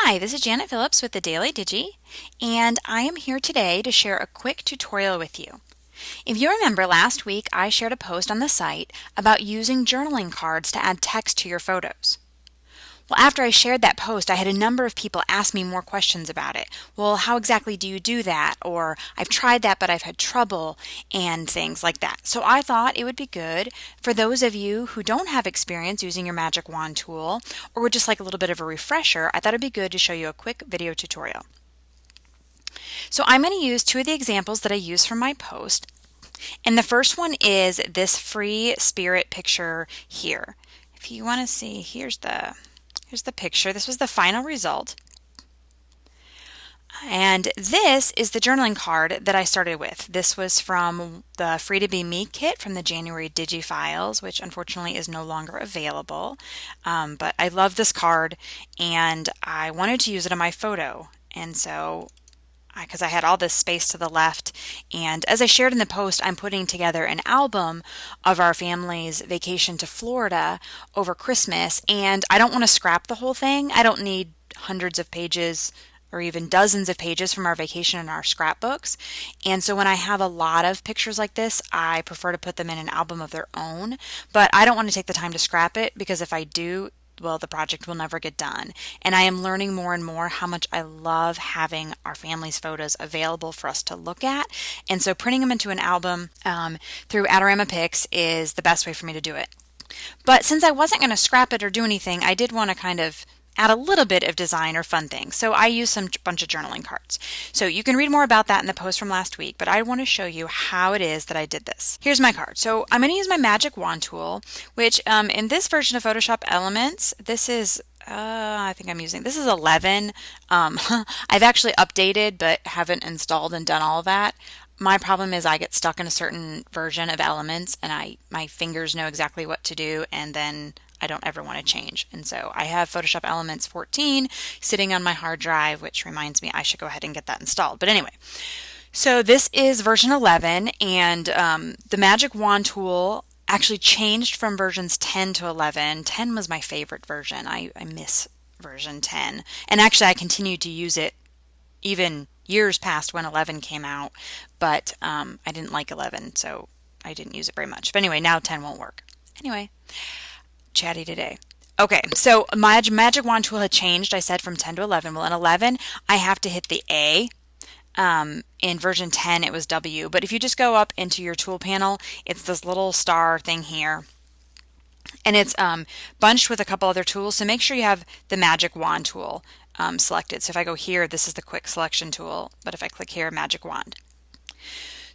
Hi, this is Janet Phillips with the Daily Digi, and I am here today to share a quick tutorial with you. If you remember last week, I shared a post on the site about using journaling cards to add text to your photos. Well, after I shared that post, I had a number of people ask me more questions about it. Well, how exactly do you do that? Or I've tried that, but I've had trouble, and things like that. So I thought it would be good for those of you who don't have experience using your Magic Wand tool, or would just like a little bit of a refresher, I thought it'd be good to show you a quick video tutorial. So I'm going to use two of the examples that I used from my post. And the first one is this free spirit picture here. If you want to see, here's the picture. This was the final result. And this is the journaling card that I started with. This was from the Free to Be Me kit from the January Digi Files, which unfortunately is no longer available. But I love this card and I wanted to use it in my photo. And so because I had all this space to the left. And as I shared in the post, I'm putting together an album of our family's vacation to Florida over Christmas. And I don't want to scrap the whole thing. I don't need hundreds of pages or even dozens of pages from our vacation in our scrapbooks. And so when I have a lot of pictures like this, I prefer to put them in an album of their own. But I don't want to take the time to scrap it because if I do, well, the project will never get done. And I am learning more and more how much I love having our family's photos available for us to look at. And so printing them into an album through Adorama Pics is the best way for me to do it. But since I wasn't going to scrap it or do anything, I did want to kind of add a little bit of design or fun things. So I used some bunch of journaling cards. So you can read more about that in the post from last week, but I want to show you how it is that I did this. Here's my card. So I'm going to use my Magic Wand tool, which in this version of Photoshop Elements, this is I think I'm using, this is 11. I've actually updated but haven't installed and done all of that. My problem is I get stuck in a certain version of Elements and my fingers know exactly what to do and then I don't ever want to change. And so I have Photoshop Elements 14 sitting on my hard drive, which reminds me I should go ahead and get that installed. But anyway, so this is version 11 and the Magic Wand tool actually changed from versions 10 to 11. 10 was my favorite version. I miss version 10. And actually I continued to use it even years past when 11 came out, but I didn't like 11, so I didn't use it very much. But anyway, now 10 won't work. Anyway, chatty today. Okay, so my Magic Wand tool had changed, I said, from 10 to 11. Well, in 11, I have to hit the A. In version 10, it was W. But if you just go up into your tool panel, it's this little star thing here. And it's bunched with a couple other tools, so make sure you have the Magic Wand tool selected. So if I go here, this is the quick selection tool, but if I click here, Magic Wand.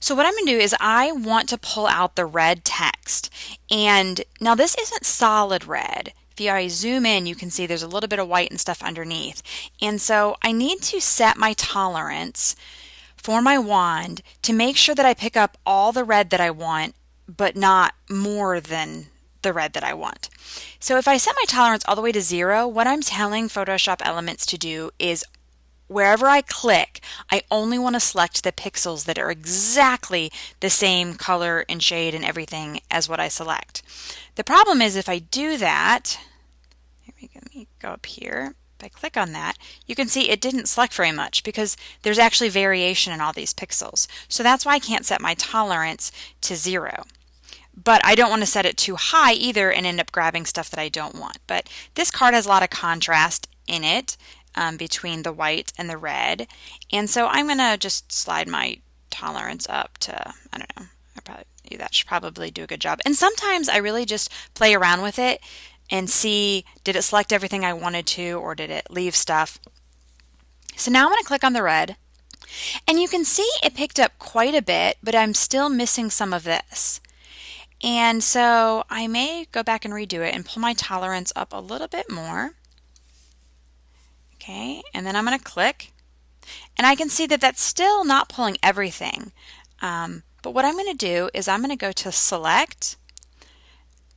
So what I'm going to do is I want to pull out the red text. And now this isn't solid red. If I zoom in, you can see there's a little bit of white and stuff underneath. And so I need to set my tolerance for my wand to make sure that I pick up all the red that I want, but not more than the red that I want. So if I set my tolerance all the way to 0, what I'm telling Photoshop Elements to do is wherever I click, I only want to select the pixels that are exactly the same color and shade and everything as what I select. The problem is if I do that, let me go up here. If I click on that, you can see it didn't select very much because there's actually variation in all these pixels. So that's why I can't set my tolerance to 0. But I don't want to set it too high either and end up grabbing stuff that I don't want. But this card has a lot of contrast in it between the white and the red. And so I'm going to just slide my tolerance up to, I don't know, that should probably do a good job. And sometimes I really just play around with it and see, did it select everything I wanted to or did it leave stuff? So now I'm going to click on the red. And you can see it picked up quite a bit, but I'm still missing some of this. And so I may go back and redo it and pull my tolerance up a little bit more. Okay, and then I'm going to click. And I can see that that's still not pulling everything. But what I'm going to do is I'm going to go to Select,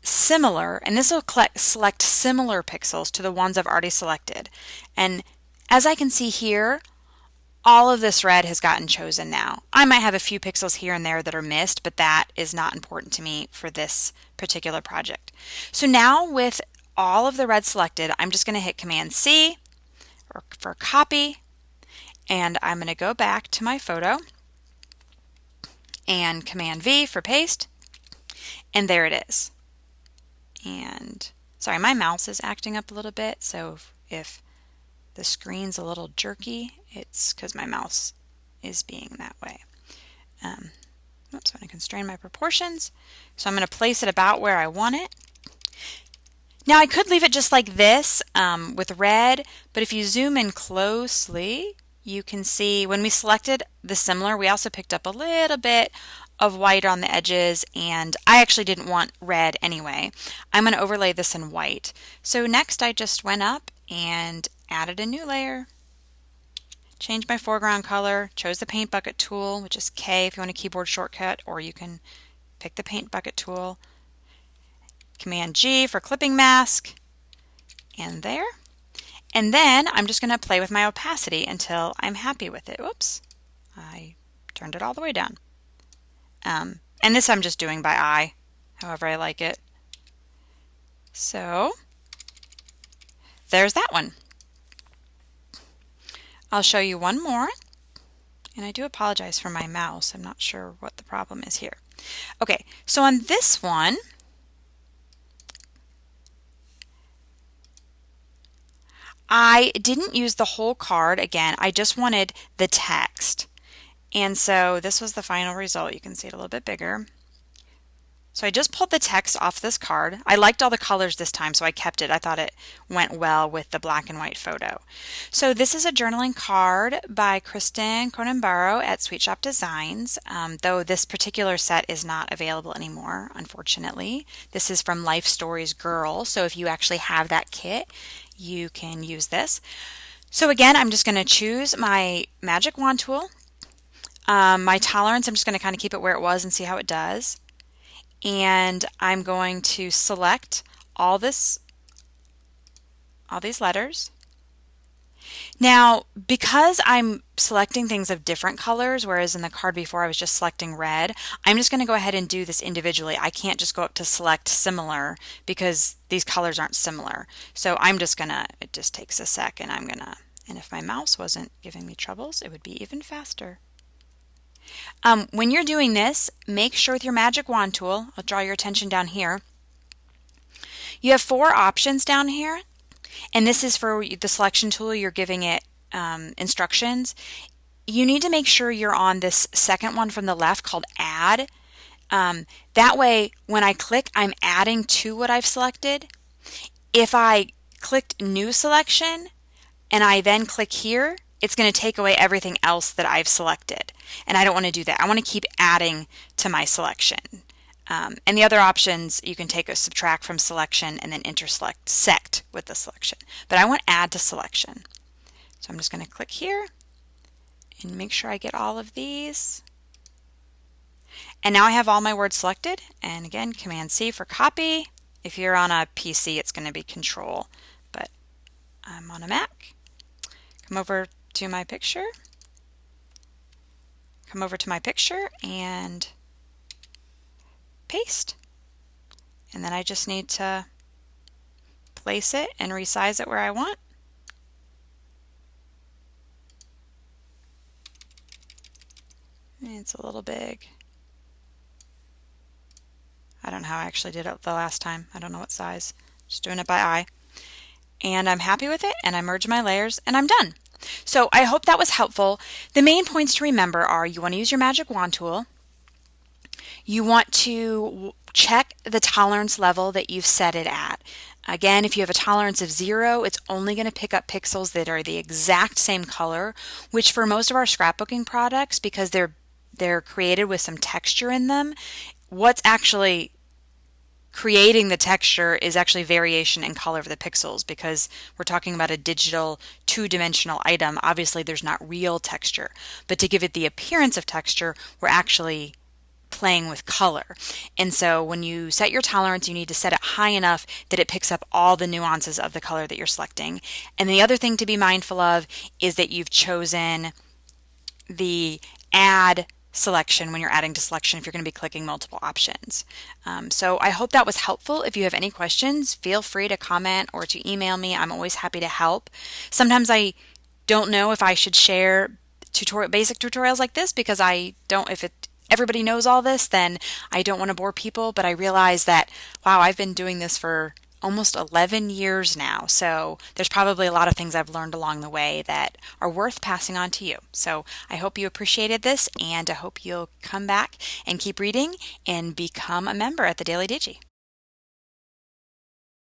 Similar, and this will select similar pixels to the ones I've already selected. And as I can see here, all of this red has gotten chosen now. I might have a few pixels here and there that are missed, but that is not important to me for this particular project. So now with all of the red selected, I'm just going to hit Command C, or for copy, and I'm going to go back to my photo and Command V for paste, and there it is. And sorry, my mouse is acting up a little bit, so if the screen's a little jerky, it's because my mouse is being that way. Oops, I'm going to constrain my proportions. So I'm going to place it about where I want it. Now I could leave it just like this with red, but if you zoom in closely, you can see when we selected the similar, we also picked up a little bit of white on the edges, and I actually didn't want red anyway. I'm going to overlay this in white. So next I just went up and added a new layer. Changed my foreground color, chose the paint bucket tool, which is K if you want a keyboard shortcut, or you can pick the paint bucket tool. Command G for clipping mask, and there. And then I'm just going to play with my opacity until I'm happy with it. Whoops, I turned it all the way down. And this I'm just doing by eye, however I like it. So there's that one. I'll show you one more, and I do apologize for my mouse. I'm not sure what the problem is here. Okay, so on this one, I didn't use the whole card again. I just wanted the text. And so this was the final result. You can see it a little bit bigger. So I just pulled the text off this card. I liked all the colors this time, so I kept it. I thought it went well with the black and white photo. So this is a journaling card by Kristen Cronenborough at Sweet Shop Designs, though this particular set is not available anymore, unfortunately. This is from Life Stories Girl, so if you actually have that kit, you can use this. So again, I'm just going to choose my magic wand tool. My tolerance, I'm just going to kind of keep it where it was and see how it does. And I'm going to select all these letters. Now, because I'm selecting things of different colors, whereas in the card before I was just selecting red, I'm just going to go ahead and do this individually. I can't just go up to select similar because these colors aren't similar. So I'm just going to, it just takes a sec, and and if my mouse wasn't giving me troubles, it would be even faster. When you're doing this, make sure with your magic wand tool, I'll draw your attention down here, you have 4 options down here, and this is for the selection tool. You're giving it instructions. You need to make sure you're on this second one from the left called Add. That way, when I click, I'm adding to what I've selected. If I clicked New Selection and I then click here, it's going to take away everything else that I've selected. And I don't want to do that. I want to keep adding to my selection. And the other options, you can take a subtract from selection and then intersect with the selection. But I want add to selection. So I'm just going to click here and make sure I get all of these. And now I have all my words selected. And again, Command C for copy. If you're on a PC, it's going to be Control. But I'm on a Mac. Come over to my picture. Come over to my picture and paste. And then I just need to place it and resize it where I want. It's a little big. I don't know how I actually did it the last time. I don't know what size. Just doing it by eye. And I'm happy with it, and I merge my layers, and I'm done. So I hope that was helpful. The main points to remember are you want to use your magic wand tool. You want to check the tolerance level that you've set it at. Again, if you have a tolerance of 0, it's only going to pick up pixels that are the exact same color, which for most of our scrapbooking products, because they're created with some texture in them, what's actually creating the texture is actually variation in color of the pixels, because we're talking about a digital 2-dimensional item. Obviously there's not real texture, but to give it the appearance of texture, we're actually playing with color. And so when you set your tolerance, you need to set it high enough that it picks up all the nuances of the color that you're selecting. And the other thing to be mindful of is that you've chosen the add selection when you're adding to selection if you're going to be clicking multiple options. So I hope that was helpful. If you have any questions, feel free to comment or to email me. I'm always happy to help. Sometimes I don't know if I should share basic tutorials like this because I don't, if it, everybody knows all this, then I don't want to bore people. But I realize that, wow, I've been doing this for almost 11 years now. So there's probably a lot of things I've learned along the way that are worth passing on to you. So I hope you appreciated this, and I hope you'll come back and keep reading and become a member at the Daily Digi.